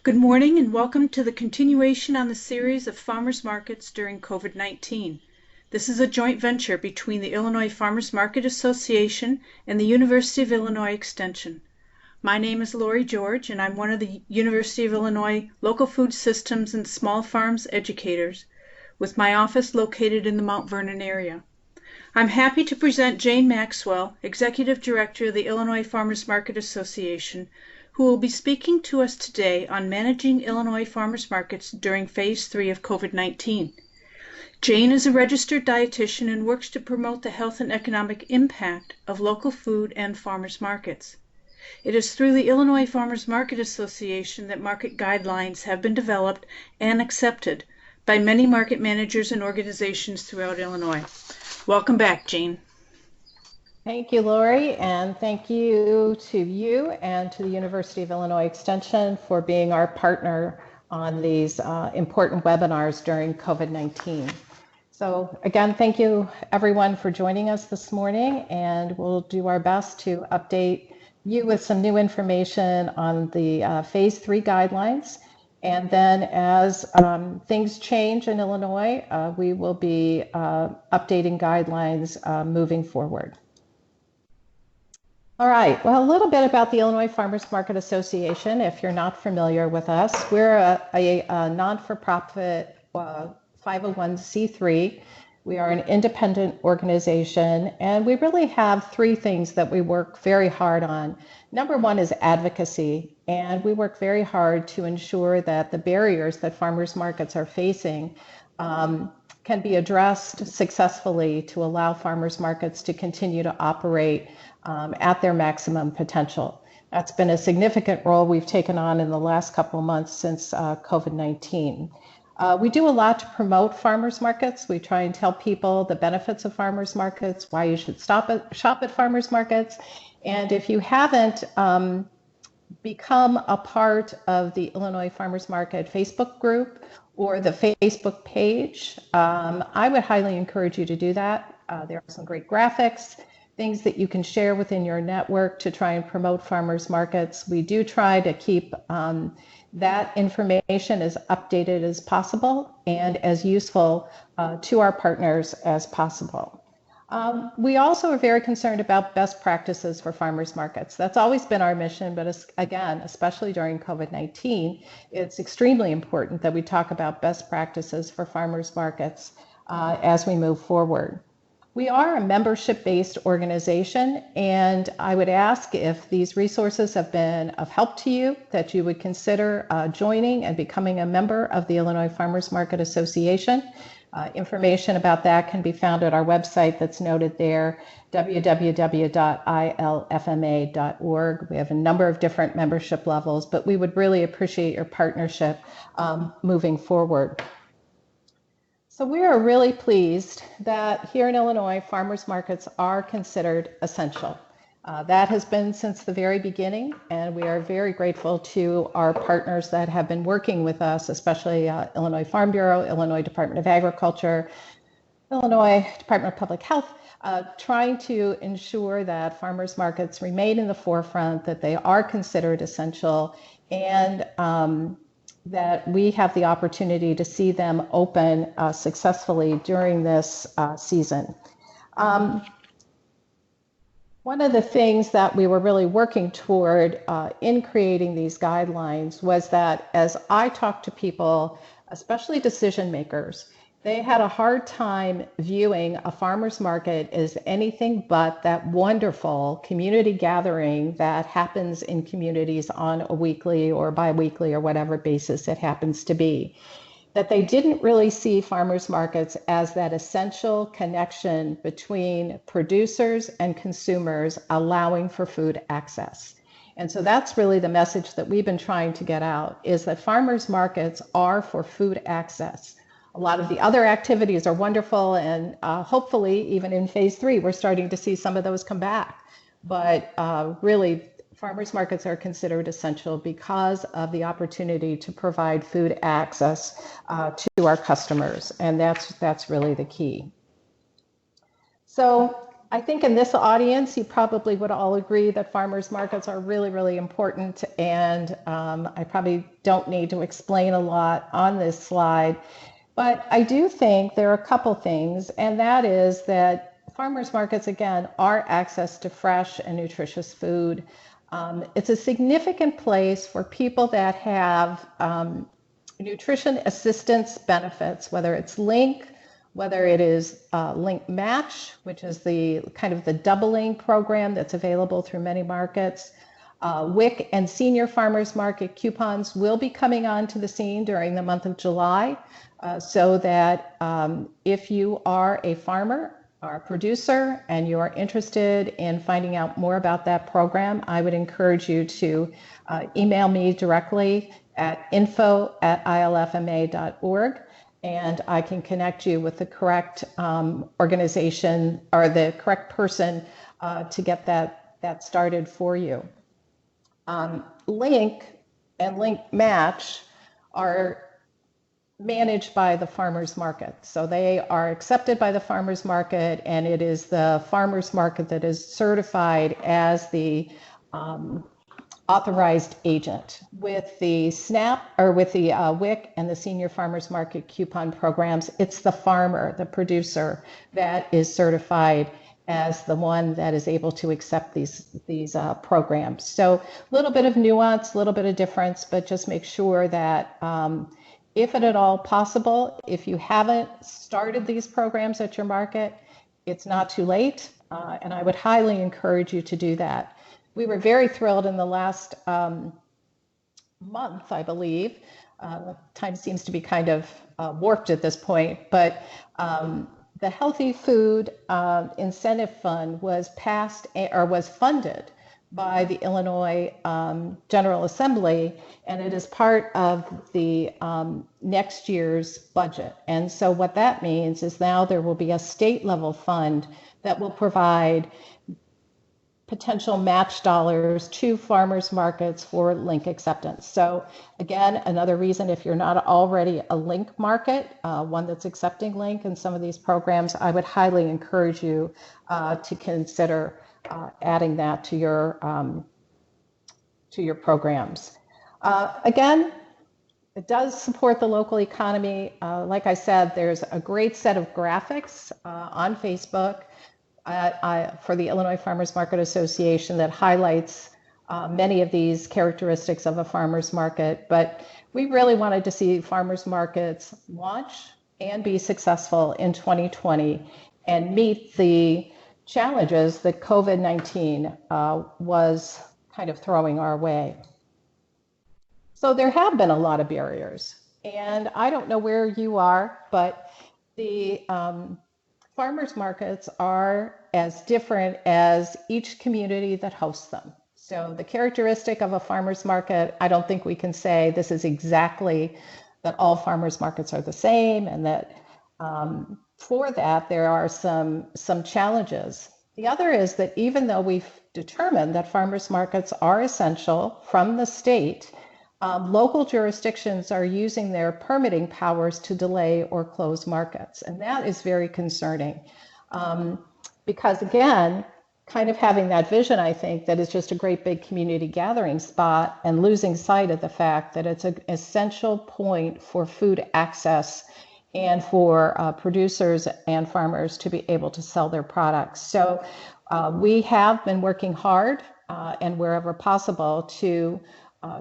Good morning and welcome to the continuation on the series of farmers markets during COVID-19. This is a joint venture between the Illinois Farmers Market Association and the University of Illinois Extension. My name is Lori George and I'm one of the University of Illinois Local Food Systems and Small Farms educators with my office located in the Mount Vernon area. I'm happy to present Jane Maxwell, Executive Director of the Illinois Farmers Market Association, who will be speaking to us today on managing Illinois farmers markets during Phase 3 of COVID-19. Jane is a registered dietitian and works to promote the health and economic impact of local food and farmers markets. It is through the Illinois Farmers Market Association that market guidelines have been developed and accepted by many market managers and organizations throughout Illinois. Welcome back, Jane. Thank you, Lori, and thank you to you and to the University of Illinois Extension for being our partner on these important webinars during COVID-19. So again, thank you everyone for joining us this morning, and we'll do our best to update you with some new information on the Phase 3 guidelines. And then as things change in Illinois, we will be updating guidelines moving forward. All right, well, a little bit about the Illinois Farmers Market Association, if you're not familiar with us. We're a non-for-profit 501c3. We are an independent organization, and we really have three things that we work very hard on. Number one is advocacy, and we work very hard to ensure that the barriers that farmers markets are facing can be addressed successfully to allow farmers markets to continue to operate at their maximum potential. That's been a significant role we've taken on in the last couple of months since COVID-19. We do a lot to promote farmers markets. We try and tell people the benefits of farmers markets, why you should shop at farmers markets. And if you haven't become a part of the Illinois Farmers Market Facebook group or the Facebook page, I would highly encourage you to do that. There are some great graphics, things that you can share within your network to try and promote farmers markets. We do try to keep that information as updated as possible and as useful to our partners as possible. We also are very concerned about best practices for farmers markets. That's always been our mission, but again, especially during COVID-19, it's extremely important that we talk about best practices for farmers markets as we move forward. We are a membership-based organization, and I would ask if these resources have been of help to you, that you would consider joining and becoming a member of the Illinois Farmers Market Association. Information about that can be found at our website that's noted there, www.ilfma.org. We have a number of different membership levels, but we would really appreciate your partnership moving forward. So we are really pleased that here in Illinois, farmers markets are considered essential. That has been since the very beginning, and we are very grateful to our partners that have been working with us, especially Illinois Farm Bureau, Illinois Department of Agriculture, Illinois Department of Public Health, trying to ensure that farmers markets remain in the forefront, that they are considered essential, and that we have the opportunity to see them open successfully during this season. One of the things that we were really working toward in creating these guidelines was that as I talked to people, especially decision makers, they had a hard time viewing a farmer's market as anything but that wonderful community gathering that happens in communities on a weekly or biweekly or whatever basis it happens to be. That they didn't really see farmers markets as that essential connection between producers and consumers allowing for food access. And so that's really the message that we've been trying to get out, is that farmers markets are for food access. A lot of the other activities are wonderful, and hopefully even in Phase 3, we're starting to see some of those come back. But really, farmers markets are considered essential because of the opportunity to provide food access to our customers, and that's really the key. So I think in this audience, you probably would all agree that farmers markets are really, really important, and I probably don't need to explain a lot on this slide, but I do think there are a couple things, and that is that farmers markets, again, are access to fresh and nutritious food. It's a significant place for people that have nutrition assistance benefits, whether it's LINK, whether it is Link Match, which is the kind of the doubling program that's available through many markets. WIC and Senior Farmers Market coupons will be coming onto the scene during the month of July, so that if you are a farmer or a producer and you are interested in finding out more about that program, I would encourage you to email me directly at info@ilfma.org. And I can connect you with the correct organization or the correct person to get that started for you. Link and Link Match are managed by the farmers market. So they are accepted by the farmers market, and it is the farmers market that is certified as the authorized agent. With the SNAP or with the WIC and the Senior Farmers Market coupon programs, it's the farmer, the producer, that is certified as the one that is able to accept these programs. So a little bit of nuance, a little bit of difference, but just make sure that if at all possible, if you haven't started these programs at your market, it's not too late, and I would highly encourage you to do that. We were very thrilled in the last month, I believe. Time seems to be kind of warped at this point, but the Healthy Food Incentive Fund was passed or was funded by the Illinois General Assembly, and it is part of the next year's budget. And so what that means is now there will be a state level fund that will provide potential match dollars to farmers markets for link acceptance. So again, another reason, if you're not already a link market, one that's accepting link in some of these programs, I would highly encourage you to consider adding that to your programs. Again, it does support the local economy. Like I said, there's a great set of graphics on Facebook for the Illinois Farmers Market Association that highlights many of these characteristics of a farmers market, but we really wanted to see farmers markets launch and be successful in 2020 and meet the challenges that COVID-19 was kind of throwing our way. So there have been a lot of barriers, and I don't know where you are, but the farmers markets are as different as each community that hosts them. So the characteristic of a farmers market, I don't think we can say this is exactly that all farmers markets are the same, and that for that there are some challenges. The other is that even though we've determined that farmers markets are essential from the state, local jurisdictions are using their permitting powers to delay or close markets. And that is very concerning because, again, kind of having that vision, I think, that is just a great big community gathering spot and losing sight of the fact that it's an essential point for food access and for producers and farmers to be able to sell their products. So we have been working hard and wherever possible to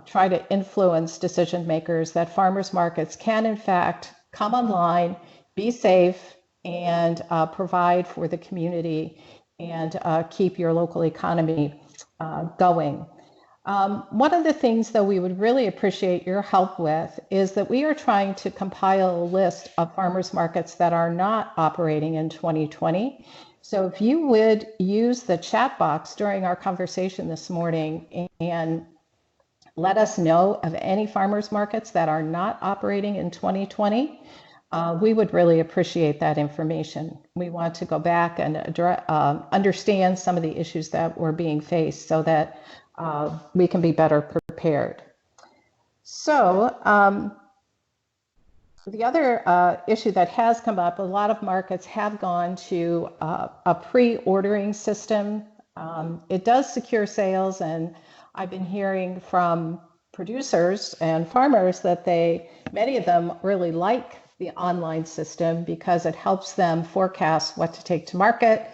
try to influence decision makers that farmers markets can in fact come online, be safe, and provide for the community and keep your local economy going. One of the things that we would really appreciate your help with is that we are trying to compile a list of farmers markets that are not operating in 2020. So if you would use the chat box during our conversation this morning and let us know of any farmers markets that are not operating in 2020, we would really appreciate that information. We want to go back and understand some of the issues that were being faced so that we can be better prepared. So The other issue that has come up, a lot of markets have gone to a pre-ordering system. It does secure sales, and I've been hearing from producers and farmers that many of them really like the online system because it helps them forecast what to take to market.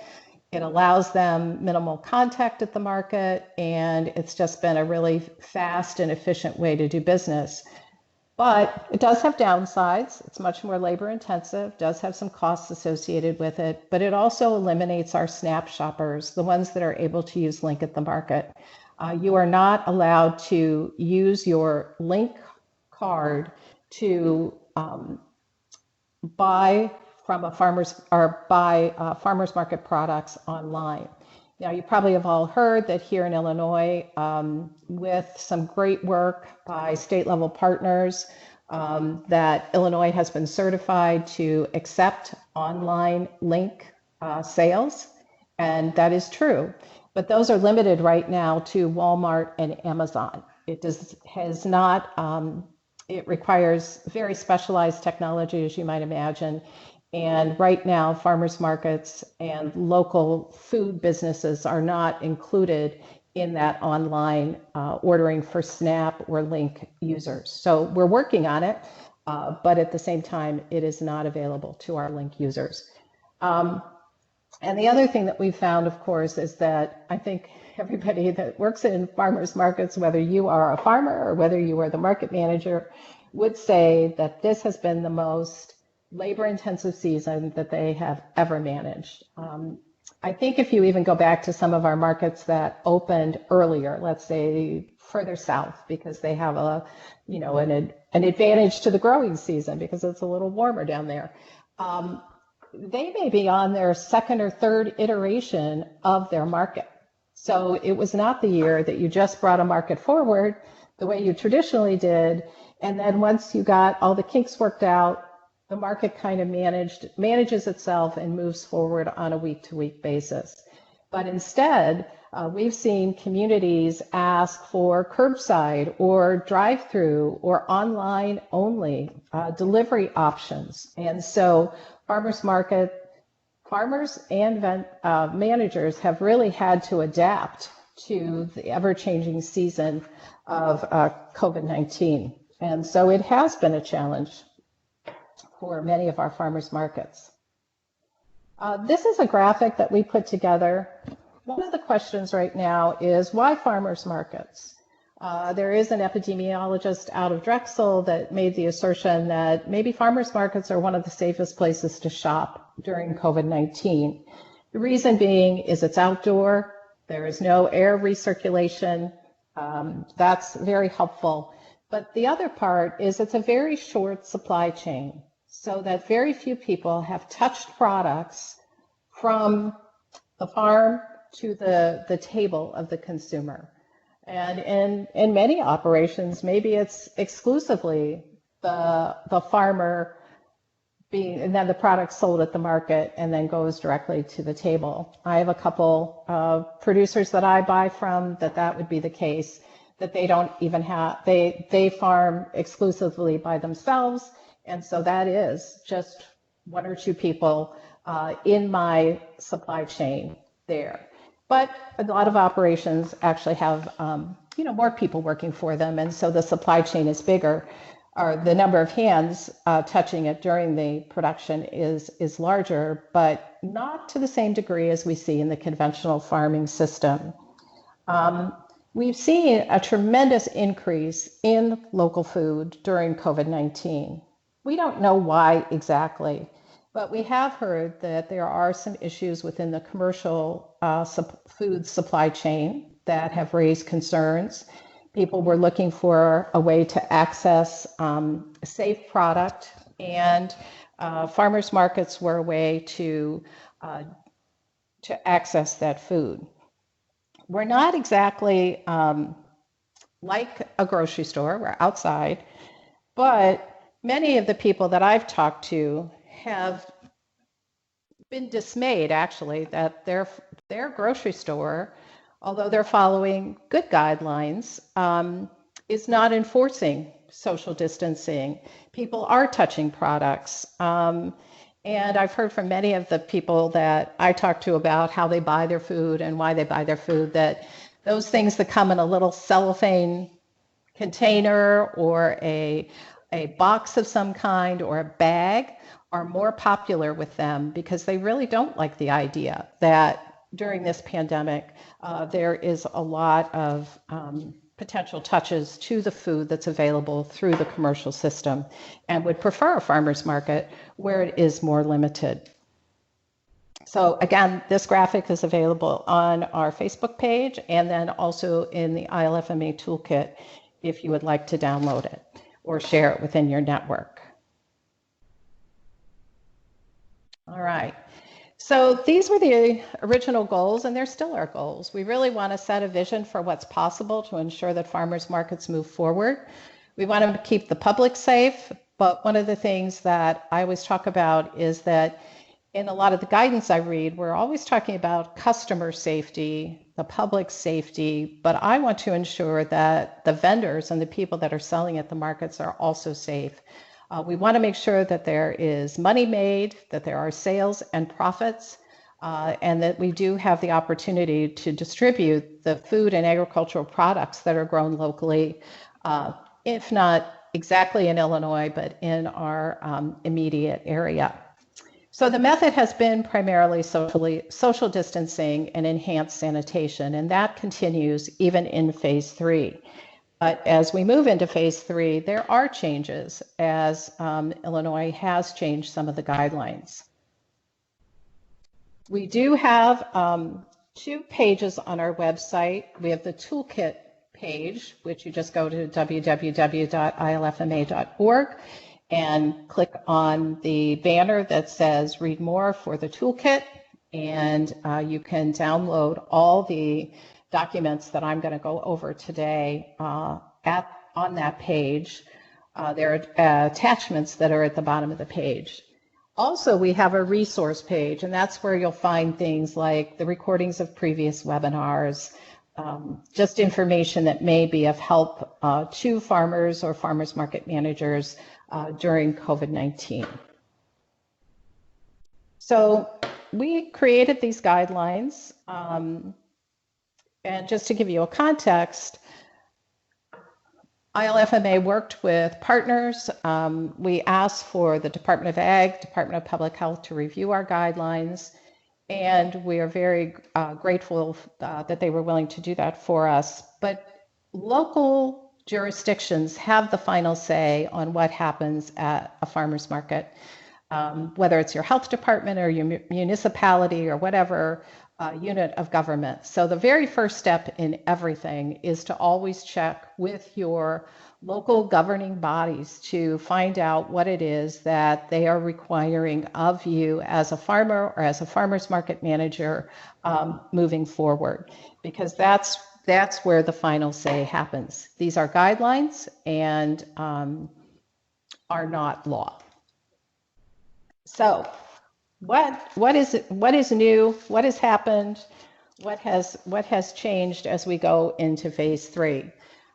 It allows them minimal contact at the market, and it's just been a really fast and efficient way to do business. But it does have downsides. It's much more labor intensive, does have some costs associated with it, but it also eliminates our snap shoppers, the ones that are able to use Link at the market. You are not allowed to use your Link card to buy from a farmer's or buy farmers market products online. Now, you probably have all heard that here in Illinois, with some great work by state level partners, that Illinois has been certified to accept online Link sales, and that is true. But those are limited right now to Walmart and Amazon. It requires very specialized technology, as you might imagine. And right now, farmers markets and local food businesses are not included in that online ordering for SNAP or Link users. So we're working on it, but at the same time, it is not available to our Link users. And the other thing that we found, of course, is that I think everybody that works in farmers markets, whether you are a farmer or whether you are the market manager, would say that this has been the most labor-intensive season that they have ever managed. I think if you even go back to some of our markets that opened earlier, let's say further south, because they have an advantage to the growing season because it's a little warmer down there. They may be on their second or third iteration of their market. So it was not the year that you just brought a market forward the way you traditionally did, and then once you got all the kinks worked out, the market kind of manages itself and moves forward on a week-to-week basis. But instead, we've seen communities ask for curbside or drive-through or online only delivery options. And so farmers and managers have really had to adapt to the ever-changing season of COVID-19. And so it has been a challenge for many of our farmers markets. This is a graphic that we put together. One of the questions right now is why farmers markets? There is an epidemiologist out of Drexel that made the assertion that maybe farmers markets are one of the safest places to shop during COVID-19. The reason being is it's outdoor, there is no air recirculation. That's very helpful. But the other part is it's a very short supply chain, so that very few people have touched products from the farm to the table of the consumer. And in many operations, maybe it's exclusively the farmer and then the product sold at the market and then goes directly to the table. I have a couple of producers that I buy from that would be the case, that they don't even have, they farm exclusively by themselves. And so that is just one or two people in my supply chain there. But a lot of operations actually have more people working for them, and so the supply chain is bigger, or the number of hands touching it during the production is larger, but not to the same degree as we see in the conventional farming system. We've seen a tremendous increase in local food during COVID-19. We don't know why exactly, but we have heard that there are some issues within the commercial food supply chain that have raised concerns. People were looking for a way to access a safe product, and farmers markets were a way to access that food. We're not exactly like a grocery store, we're outside, but many of the people that I've talked to have been dismayed, actually, that their grocery store, although they're following good guidelines, is not enforcing social distancing. People are touching products. And I've heard from many of the people that I talk to about how they buy their food and why they buy their food, that those things that come in a little cellophane container or a box of some kind or a bag are more popular with them because they really don't like the idea that during this pandemic, there is a lot of potential touches to the food that's available through the commercial system and would prefer a farmer's market where it is more limited. So again, this graphic is available on our Facebook page and then also in the ILFMA toolkit if you would like to download it or share it within your network. All right. So these were the original goals, and they're still our goals. We really want to set a vision for what's possible to ensure that farmers markets move forward. We want to keep the public safe, but one of the things that I always talk about is that in a lot of the guidance I read, we're always talking about customer safety, the public safety, but I want to ensure that the vendors and the people that are selling at the markets are also safe. We want to make sure that there is money made, that there are sales and profits, and that we do have the opportunity to distribute the food and agricultural products that are grown locally, if not exactly in Illinois, but in our immediate area. So the method has been primarily social distancing and enhanced sanitation, and that continues even in phase 3. But as we move into phase 3, there are changes as Illinois has changed some of the guidelines. We do have 2 pages on our website. We have the toolkit page, which you just go to www.ilfma.org and click on the banner that says read more for the toolkit, and you can download all the documents that I'm going to go over today on that page. There are attachments that are at the bottom of the page. Also, we have a resource page, and that's where you'll find things like the recordings of previous webinars, just information that may be of help to farmers or farmers market managers during COVID-19. So we created these guidelines. And just to give you a context, ILFMA worked with partners. We asked for the Department of Ag, Department of Public Health to review our guidelines, and we are very grateful that they were willing to do that for us. But local jurisdictions have the final say on what happens at a farmer's market, whether it's your health department or your municipality or whatever unit of government. So the very first step in everything is to always check with your local governing bodies to find out what it is that they are requiring of you as a farmer or as a farmer's market manager moving forward, because that's where the final say happens. These are guidelines and are not law. So what is new? What has happened? What has changed as we go into phase 3?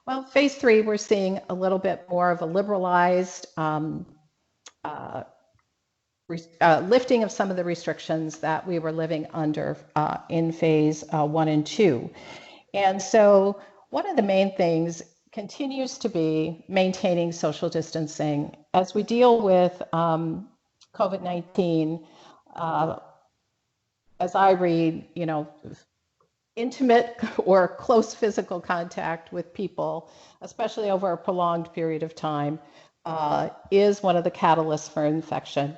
Well, phase 3, we're seeing a little bit more of a liberalized lifting of some of the restrictions that we were living under in phase 1 and 2. And so one of the main things continues to be maintaining social distancing as we deal with COVID-19. As I read, intimate or close physical contact with people, especially over a prolonged period of time, is one of the catalysts for infection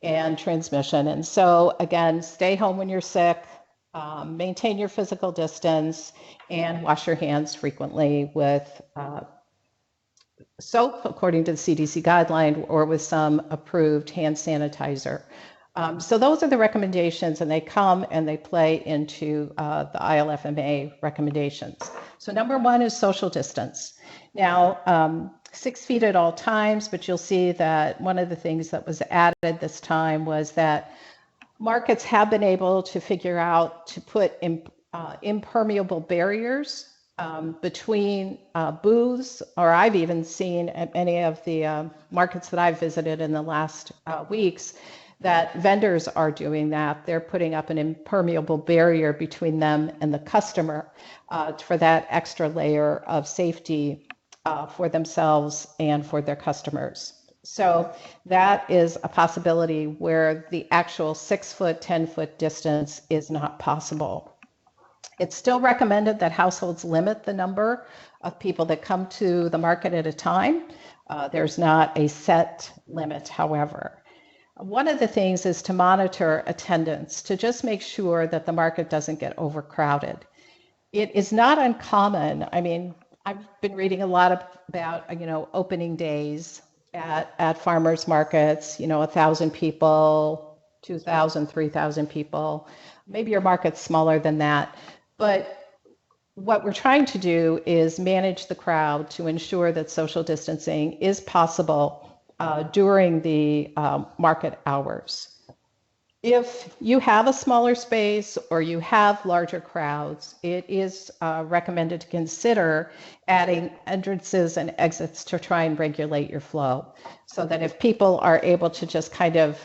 and transmission. And so again, stay home when you're sick, maintain your physical distance, and wash your hands frequently with soap, according to the CDC guideline, or with some approved hand sanitizer. So those are the recommendations, and they come and they play into the ILFMA recommendations. So number 1 is social distance. Now, 6 feet at all times, but you'll see that one of the things that was added this time was that markets have been able to figure out to put impermeable barriers between booths, or I've even seen at many of the markets that I've visited in the last weeks, that vendors are doing that. They're putting up an impermeable barrier between them and the customer for that extra layer of safety for themselves and for their customers. So that is a possibility where the actual 6-foot, 10-foot distance is not possible. It's still recommended that households limit the number of people that come to the market at a time. There's not a set limit, however. One of the things is to monitor attendance to just make sure that the market doesn't get overcrowded. It is not uncommon. I mean, I've been reading a lot about, opening days at farmers markets, 1,000 people, 2,000, 3,000 people. Maybe your market's smaller than that. But what we're trying to do is manage the crowd to ensure that social distancing is possible during the market hours. If you have a smaller space or you have larger crowds, it is recommended to consider adding entrances and exits to try and regulate your flow, so that if people are able to just kind of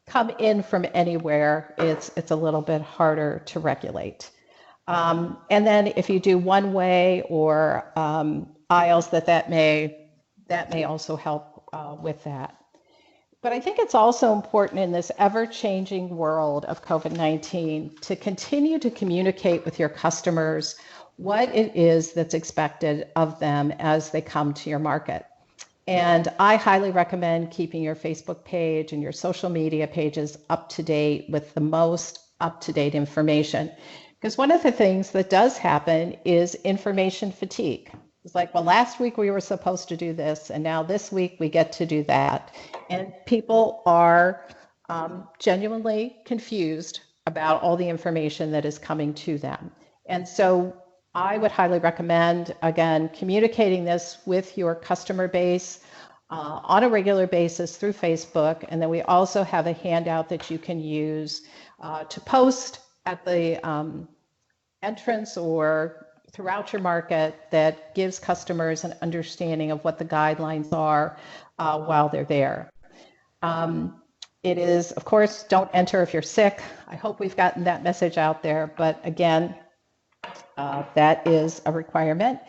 come in from anywhere, it's a little bit harder to regulate. And then if you do one way or aisles, that may also help with that. But I think it's also important in this ever-changing world of COVID-19 to continue to communicate with your customers what it is that's expected of them as they come to your market. And I highly recommend keeping your Facebook page and your social media pages up to date with the most up-to-date information. Because one of the things that does happen is information fatigue. It's like, well, last week we were supposed to do this, and now this week we get to do that. And people are genuinely confused about all the information that is coming to them. And so I would highly recommend, again, communicating this with your customer base on a regular basis through Facebook. And then we also have a handout that you can use to post at the entrance or throughout your market that gives customers an understanding of what the guidelines are while they're there. It is, of course, don't enter if you're sick. I hope we've gotten that message out there, but again, that is a requirement.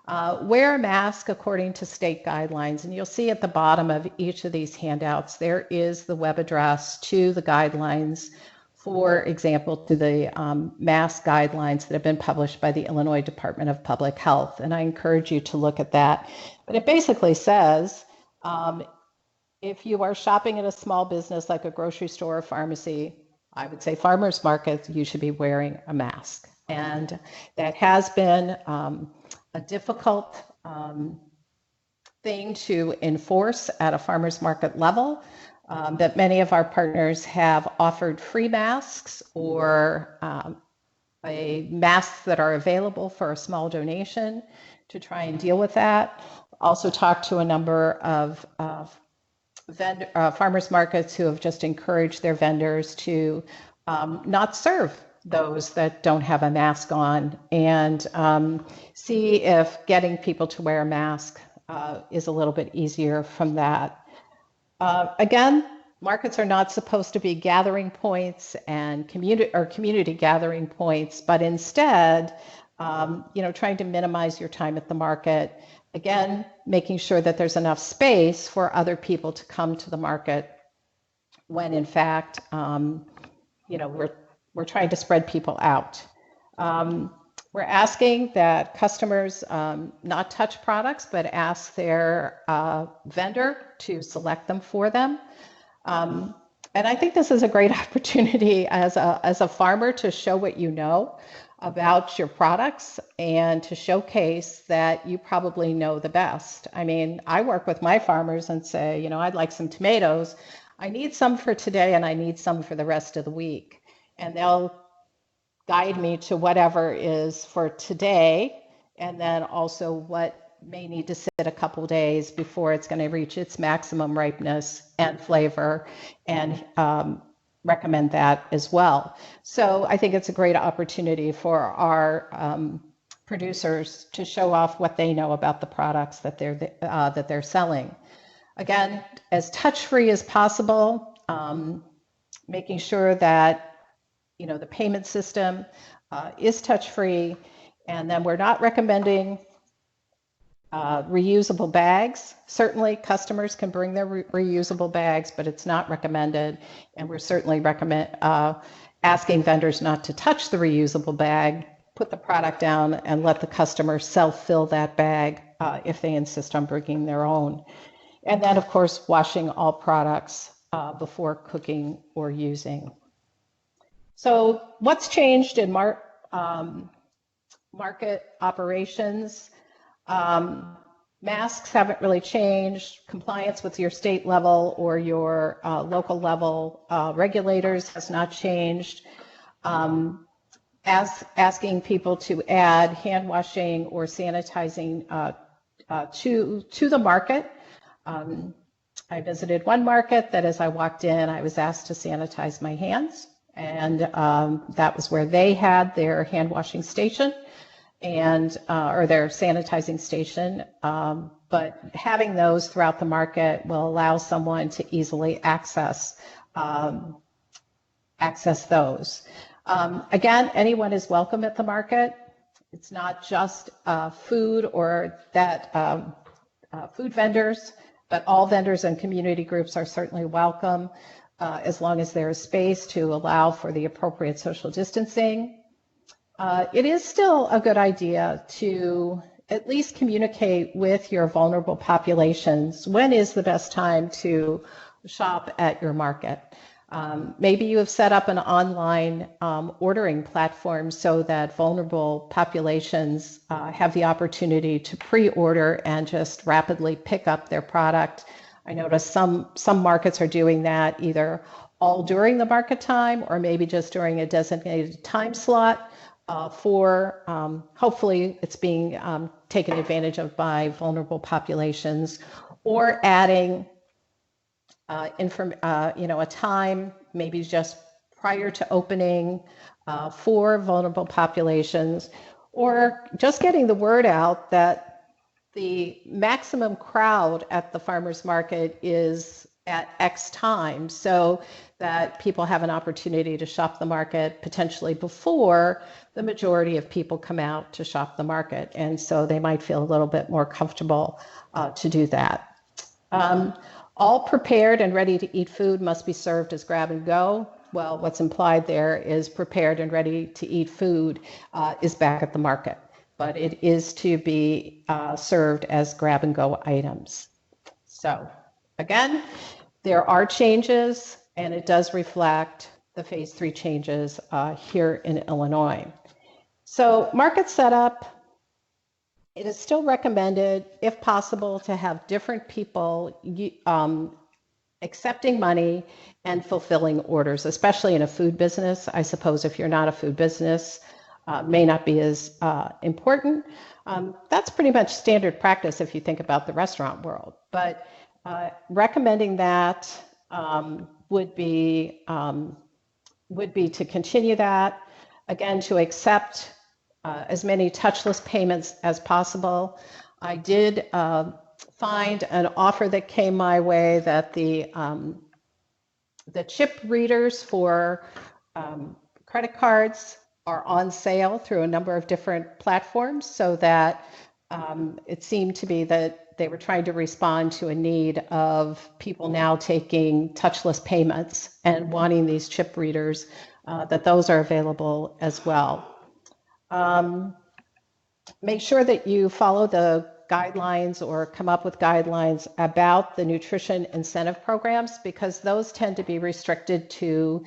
Wear a mask according to state guidelines, and you'll see at the bottom of each of these handouts, there is the web address to the guidelines. For example, to the mask guidelines that have been published by the Illinois Department of Public Health. And I encourage you to look at that. But it basically says, if you are shopping at a small business like a grocery store or pharmacy, I would say farmers markets, you should be wearing a mask. And that has been a difficult thing to enforce at a farmers market level. That many of our partners have offered free masks or masks that are available for a small donation to try and deal with that. Also talked to a number of farmers markets who have just encouraged their vendors to not serve those that don't have a mask on, and see if getting people to wear a mask is a little bit easier from that. Again, markets are not supposed to be gathering points and community gathering points, but instead, trying to minimize your time at the market. Again, making sure that there's enough space for other people to come to the market when, in fact, we're trying to spread people out. We're asking that customers not touch products, but ask their vendor to select them for them. And I think this is a great opportunity as a farmer to show what you know about your products and to showcase that you probably know the best. I mean, I work with my farmers and say, I'd like some tomatoes. I need some for today and I need some for the rest of the week. And they'll guide me to whatever is for today, and then also what may need to sit a couple days before it's going to reach its maximum ripeness and flavor, and recommend that as well. So I think it's a great opportunity for our producers to show off what they know about the products that they're selling. Again, as touch-free as possible, making sure that the payment system is touch-free, and then we're not recommending reusable bags. Certainly, customers can bring their reusable bags, but it's not recommended, and we're certainly asking vendors not to touch the reusable bag, put the product down, and let the customer self-fill that bag if they insist on bringing their own. And then, of course, washing all products before cooking or using. So what's changed in market operations? Masks haven't really changed. Compliance with your state level or your local level regulators has not changed. Asking people to add hand washing or sanitizing to the market. I visited one market that as I walked in, I was asked to sanitize my hands, and that was where they had their hand washing station and or their sanitizing station. But having those throughout the market will allow someone to easily access those. Again, anyone is welcome at the market. It's not just food or that food vendors, but all vendors and community groups are certainly welcome as long as there is space to allow for the appropriate social distancing. It is still a good idea to at least communicate with your vulnerable populations. When is the best time to shop at your market? Maybe you have set up an online ordering platform so that vulnerable populations have the opportunity to pre-order and just rapidly pick up their product. I notice some markets are doing that either all during the market time or maybe just during a designated time slot for hopefully it's being taken advantage of by vulnerable populations, or adding a time, maybe just prior to opening for vulnerable populations, or just getting the word out that the maximum crowd at the farmers market is at X time, so that people have an opportunity to shop the market potentially before the majority of people come out to shop the market. And so they might feel a little bit more comfortable to do that. All prepared and ready to eat food must be served as grab and go. Well, what's implied there is prepared and ready to eat food is back at the market, but it is to be served as grab and go items. So again, there are changes, and it does reflect the phase 3 changes here in Illinois. So market setup, it is still recommended, if possible, to have different people accepting money and fulfilling orders, especially in a food business. I suppose if you're not a food business, may not be as important. That's pretty much standard practice if you think about the restaurant world. But recommending that would be to continue that. Again, to accept as many touchless payments as possible. I did find an offer that came my way that the chip readers for credit cards are on sale through a number of different platforms, so that it seemed to be that they were trying to respond to a need of people now taking touchless payments and wanting these chip readers, that those are available as well. Make sure that you follow the guidelines or come up with guidelines about the nutrition incentive programs, because those tend to be restricted to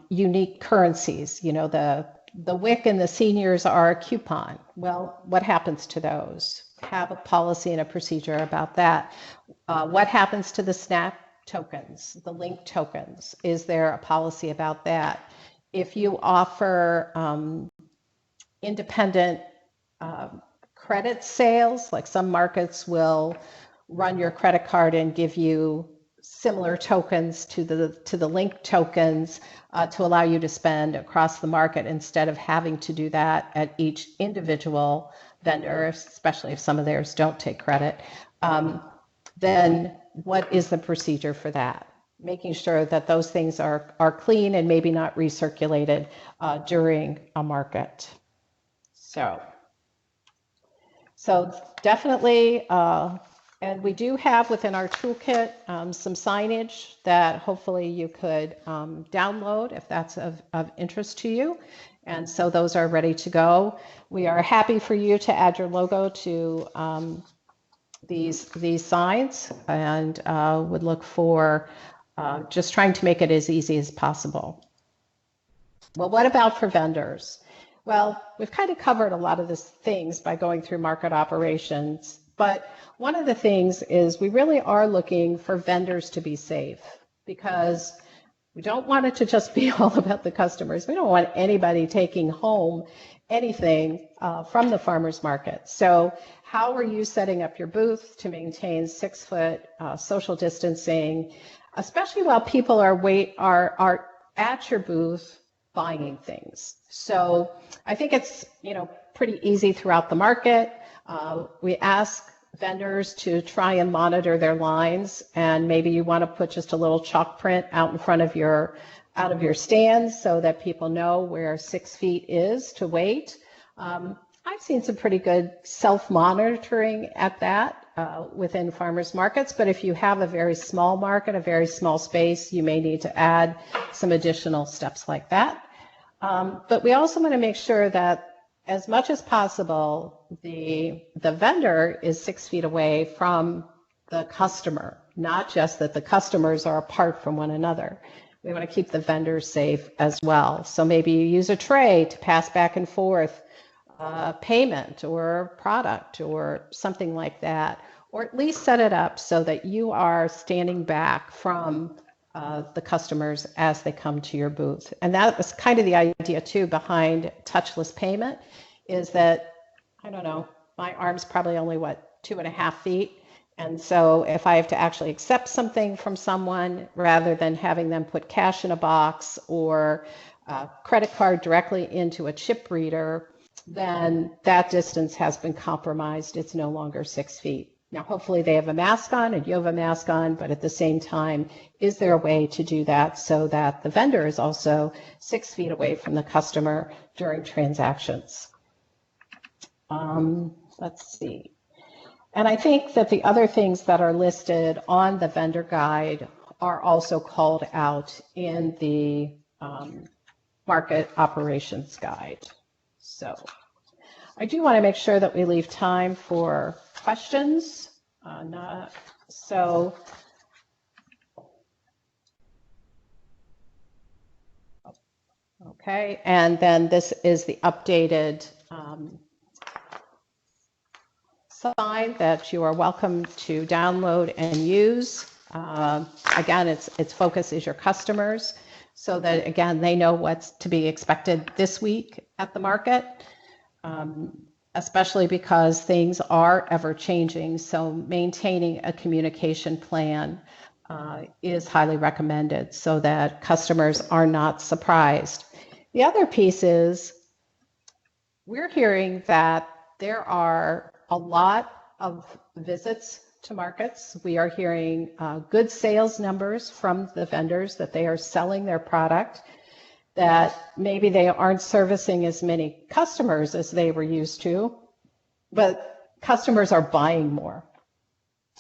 unique currencies. You know, the WIC and the seniors are a coupon. Well, what happens to those? Have a policy and a procedure about that. What happens to the SNAP tokens, the link tokens? Is there a policy about that? If you offer independent credit sales, like some markets will run your credit card and give you similar tokens to the link tokens to allow you to spend across the market instead of having to do that at each individual vendor, especially if some of theirs don't take credit. Then what is the procedure for that? Making sure that those things are clean and maybe not recirculated during a market. So definitely, and we do have within our toolkit some signage that hopefully you could download if that's of interest to you. And so those are ready to go. We are happy for you to add your logo to these signs, and would look for just trying to make it as easy as possible. Well, what about for vendors? Well, we've kind of covered a lot of these things by going through market operations, but one of the things is we really are looking for vendors to be safe, because we don't want it to just be all about the customers. We don't want anybody taking home anything from the farmers market. So how are you setting up your booth to maintain 6-foot social distancing, especially while people are at your booth buying things? So I think it's pretty easy throughout the market. We ask vendors to try and monitor their lines, and maybe you want to put just a little chalk print out in front of your stands so that people know where 6 feet is to wait. I've seen some pretty good self-monitoring at that within farmers markets, but if you have a very small market, a very small space, you may need to add some additional steps like that. But we also want to make sure that as much as possible, the vendor is 6 feet away from the customer, not just that the customers are apart from one another. We want to keep the vendors safe as well. So maybe you use a tray to pass back and forth payment or product or something like that, or at least set it up so that you are standing back from the customers as they come to your booth. And that was kind of the idea too behind touchless payment, is that, I don't know, my arm's probably only 2.5 feet. And so if I have to actually accept something from someone, rather than having them put cash in a box or a credit card directly into a chip reader, then that distance has been compromised. It's no longer 6 feet. Now, hopefully they have a mask on and you have a mask on, but at the same time, is there a way to do that so that the vendor is also 6 feet away from the customer during transactions? Let's see. And I think that the other things that are listed on the vendor guide are also called out in the market operations guide. So I do want to make sure that we leave time for questions. Okay, and then this is the updated sign that you are welcome to download and use. Again, its focus is your customers, so that again they know what's to be expected this week at the market, especially because things are ever changing. So maintaining a communication plan is highly recommended so that customers are not surprised. The other piece is we're hearing that there are a lot of visits to markets. We are hearing good sales numbers from the vendors that they are selling their product, that maybe they aren't servicing as many customers as they were used to, but customers are buying more.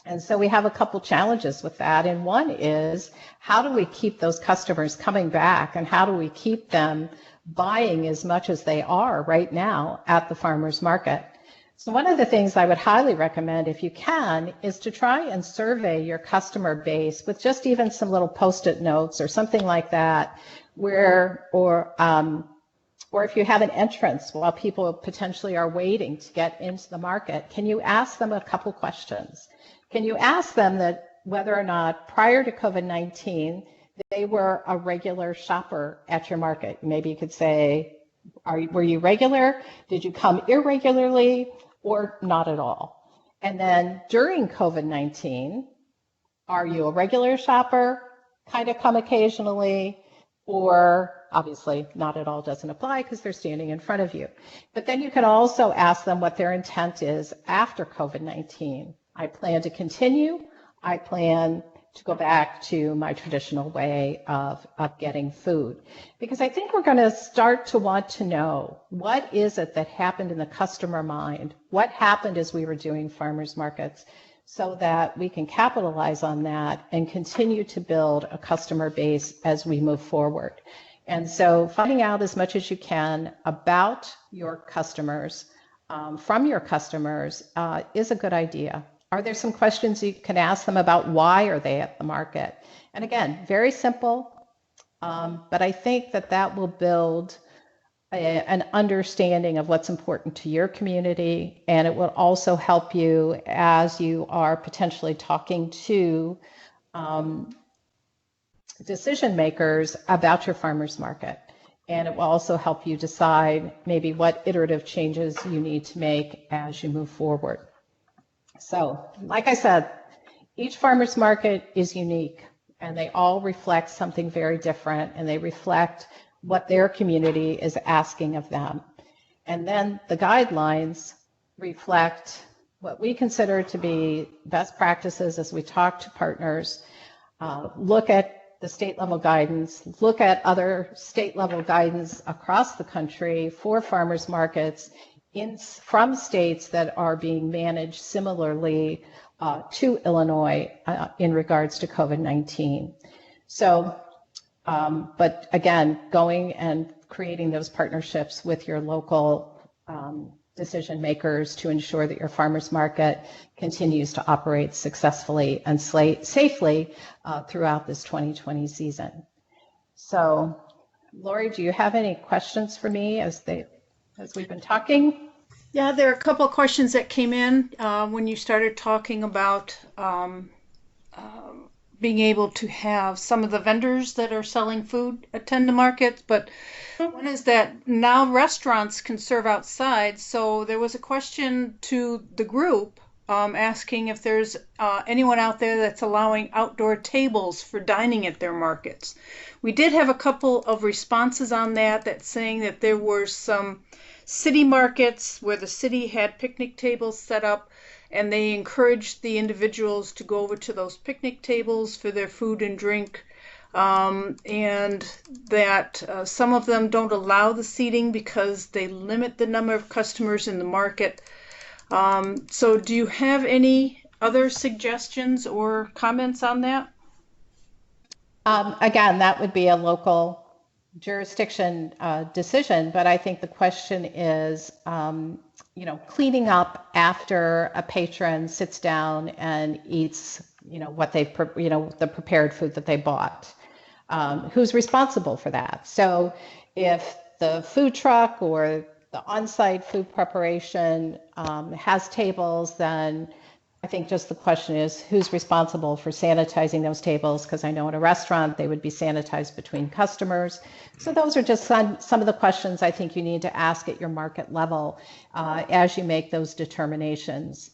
And so we have a couple challenges with that. And one is, how do we keep those customers coming back, and how do we keep them buying as much as they are right now at the farmers market? So one of the things I would highly recommend, if you can, is to try and survey your customer base with just even some little Post-it notes or something like that, or if you have an entrance while people potentially are waiting to get into the market, can you ask them a couple questions? Can you ask them that whether or not prior to COVID-19, they were a regular shopper at your market? Maybe you could say, were you regular? Did you come irregularly? Or not at all? And then during COVID-19, Are you a regular shopper, kind of come occasionally, or obviously not at all doesn't apply because they're standing in front of you. But then you can also ask them what their intent is after COVID-19. I plan to continue. I plan to go back to my traditional way of getting food. Because I think we're going to start to want to know, what is it that happened in the customer mind? What happened as we were doing farmers markets, so that we can capitalize on that and continue to build a customer base as we move forward. And so finding out as much as you can about your customers, from your customers, is a good idea. Are there some questions you can ask them about why are they at the market? And again, very simple, but I think that that will build an understanding of what's important to your community, and it will also help you as you are potentially talking to decision makers about your farmers market. And it will also help you decide maybe what iterative changes you need to make as you move forward. So, like I said, each farmers market is unique, and they all reflect something very different, and they reflect what their community is asking of them. And then the guidelines reflect what we consider to be best practices as we talk to partners, look at the state level guidance, look at other state level guidance across the country for farmers markets from states that are being managed similarly to Illinois in regards to COVID-19. So, but again, going and creating those partnerships with your local decision makers to ensure that your farmers market continues to operate successfully and safely throughout this 2020 season. So, Lori, do you have any questions for me as we've been talking? Yeah, there are a couple of questions that came in when you started talking about being able to have some of the vendors that are selling food attend the markets, but one is that now restaurants can serve outside. So there was a question to the group asking if there's anyone out there that's allowing outdoor tables for dining at their markets. We did have a couple of responses on that saying that there were some city markets where the city had picnic tables set up, and they encouraged the individuals to go over to those picnic tables for their food and drink, and that some of them don't allow the seating because they limit the number of customers in the market. So do you have any other suggestions or comments on that? Again, that would be a local jurisdiction decision, but I think the question is, cleaning up after a patron sits down and eats, what they've, the prepared food that they bought. Who's responsible for that? So if the food truck or the on-site food preparation has tables, then I think just the question is who's responsible for sanitizing those tables, because I know in a restaurant they would be sanitized between customers. So those are just some of the questions I think you need to ask at your market level as you make those determinations.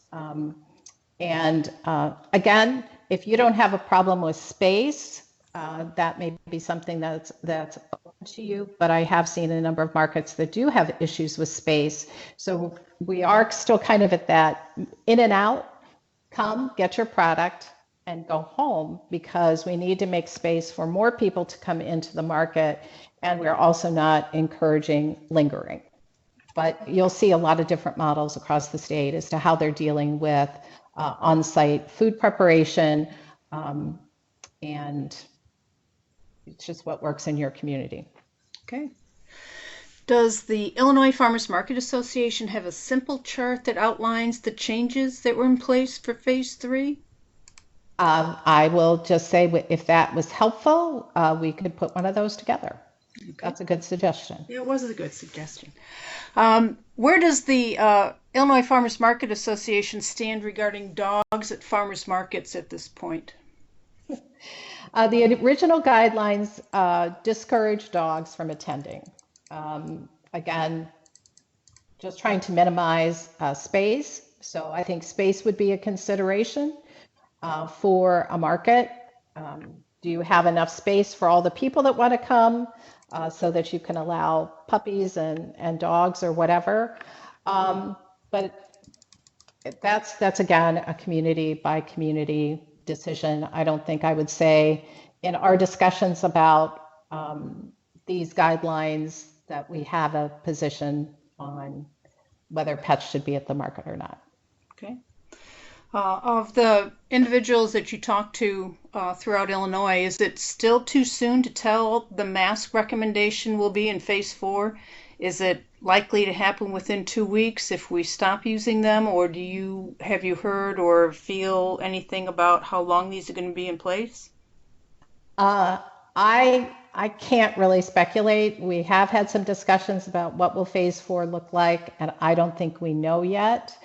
Again, if you don't have a problem with space, that may be something that's open to you, but I have seen a number of markets that do have issues with space. So we are still kind of at that in and out. Come, get your product, and go home, because we need to make space for more people to come into the market, and we're also not encouraging lingering. But you'll see a lot of different models across the state as to how they're dealing with on-site food preparation, and it's just what works in your community. Okay. Does the Illinois Farmers Market Association have a simple chart that outlines the changes that were in place for Phase 3? I will just say if that was helpful, we could put one of those together. Okay. That's a good suggestion. Yeah, it was a good suggestion. Where does the Illinois Farmers Market Association stand regarding dogs at farmers markets at this point? The original guidelines discourage dogs from attending. Again, just trying to minimize space. So I think space would be a consideration. for a market? Do you have enough space for all the people that want to come so that you can allow puppies and dogs or whatever? But that's again a community by community decision. I don't think I would say in our discussions about these guidelines that we have a position on whether pets should be at the market or not. Okay. Of the individuals that you talked to throughout Illinois, is it still too soon to tell the mask recommendation will be in phase 4? Is it likely to happen within 2 weeks if we stop using them, or have you heard or feel anything about how long these are going to be in place? I can't really speculate. We have had some discussions about what will phase 4 look like, and I don't think we know yet.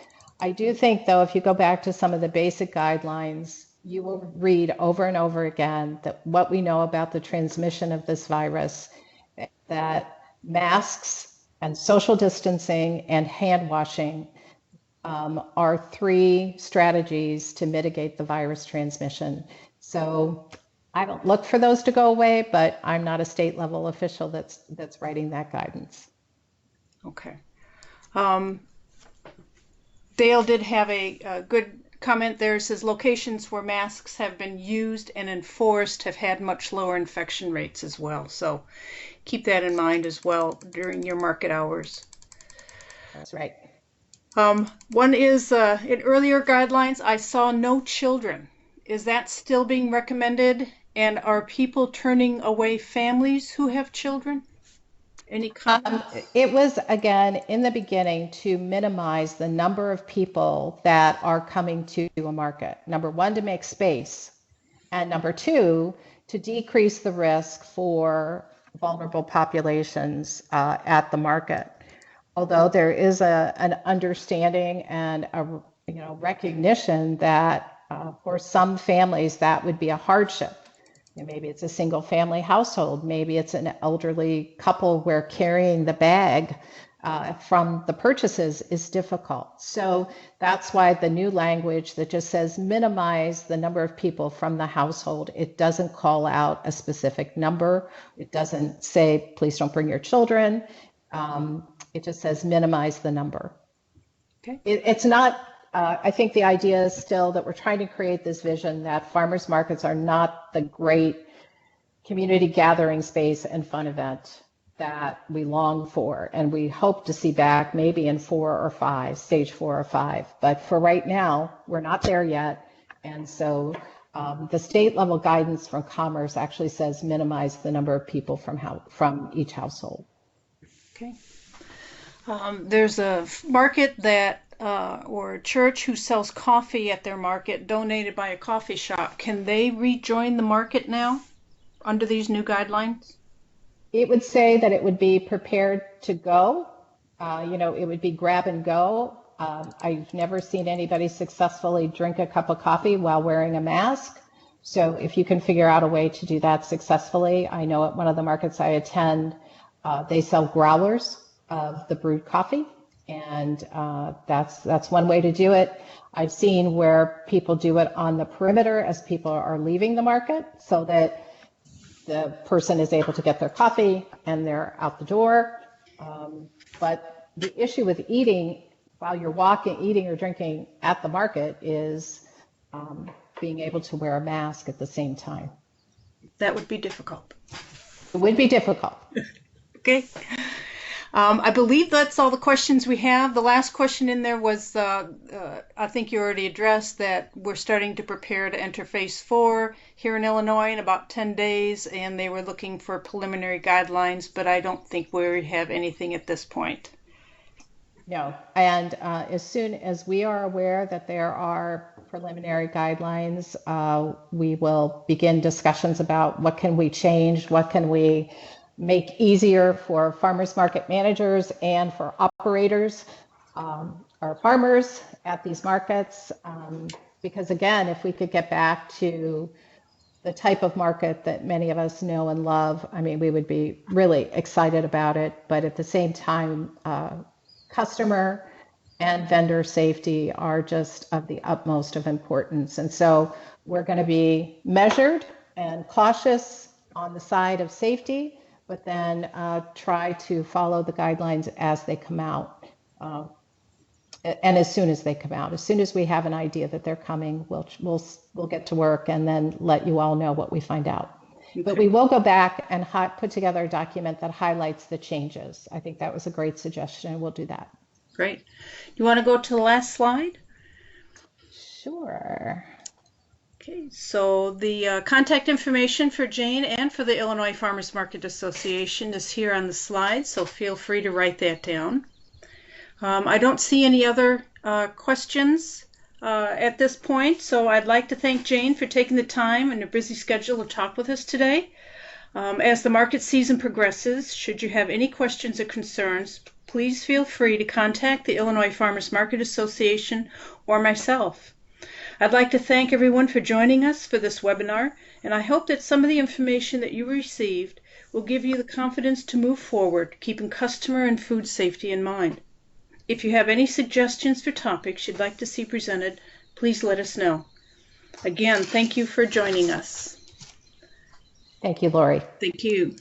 I do think, though, if you go back to some of the basic guidelines, you will read over and over again that what we know about the transmission of this virus, that masks and social distancing and hand washing are 3 strategies to mitigate the virus transmission. So I don't look for those to go away, but I'm not a state level official that's writing that guidance. Okay. Dale did have a good comment there. It says locations where masks have been used and enforced have had much lower infection rates as well. So keep that in mind as well during your market hours. That's right. One is in earlier guidelines, I saw no children. Is that still being recommended? And are people turning away families who have children? Any comments? It was, again, in the beginning to minimize the number of people that are coming to a market. Number 1, to make space. And number 2, to decrease the risk for vulnerable populations at the market. Although there is an understanding and a recognition that for some families that would be a hardship. Maybe it's a single family household. Maybe it's an elderly couple where carrying the bag from the purchases is difficult. So that's why the new language that just says minimize the number of people from the household. It doesn't call out a specific number. It doesn't say, please don't bring your children. It just says minimize the number. Okay. It's not, I think the idea is still that we're trying to create this vision that farmers markets are not the great community gathering space and fun event that we long for. And we hope to see back maybe in 4 or 5, stage 4 or 5. But for right now, we're not there yet. And so the state level guidance from Commerce actually says minimize the number of people from each household. Okay. There's a market that or a church who sells coffee at their market donated by a coffee shop. Can they rejoin the market now under these new guidelines? It would say that it would be prepared to go. It would be grab and go. I've never seen anybody successfully drink a cup of coffee while wearing a mask. So if you can figure out a way to do that successfully, I know at one of the markets I attend, they sell growlers of the brewed coffee. And that's one way to do it. I've seen where people do it on the perimeter as people are leaving the market so that the person is able to get their coffee and they're out the door. But the issue with eating while you're eating or drinking at the market is being able to wear a mask at the same time. That would be difficult. It would be difficult. Okay. I believe that's all the questions we have. The last question in there was, I think you already addressed that we're starting to prepare to enter phase 4 here in Illinois in about 10 days, and they were looking for preliminary guidelines, but I don't think we have anything at this point. No, and as soon as we are aware that there are preliminary guidelines, we will begin discussions about what can we change, what can we make easier for farmers market managers and for operators, our farmers at these markets. Because again, if we could get back to the type of market that many of us know and love, I mean, we would be really excited about it. But at the same time, customer and vendor safety are just of the utmost of importance. And so we're going to be measured and cautious on the side of safety, but then try to follow the guidelines as they come out. And as soon as they come out, as soon as we have an idea that they're coming, we'll get to work and then let you all know what we find out. Okay. But we will go back and put together a document that highlights the changes. I think that was a great suggestion, and we'll do that. Great. You want to go to the last slide? Sure. Okay, so the contact information for Jane and for the Illinois Farmers Market Association is here on the slide, so feel free to write that down. I don't see any other questions at this point, so I'd like to thank Jane for taking the time in a busy schedule to talk with us today. As the market season progresses, should you have any questions or concerns, please feel free to contact the Illinois Farmers Market Association or myself. I'd like to thank everyone for joining us for this webinar, and I hope that some of the information that you received will give you the confidence to move forward, keeping customer and food safety in mind. If you have any suggestions for topics you'd like to see presented, please let us know. Again, thank you for joining us. Thank you, Lori. Thank you.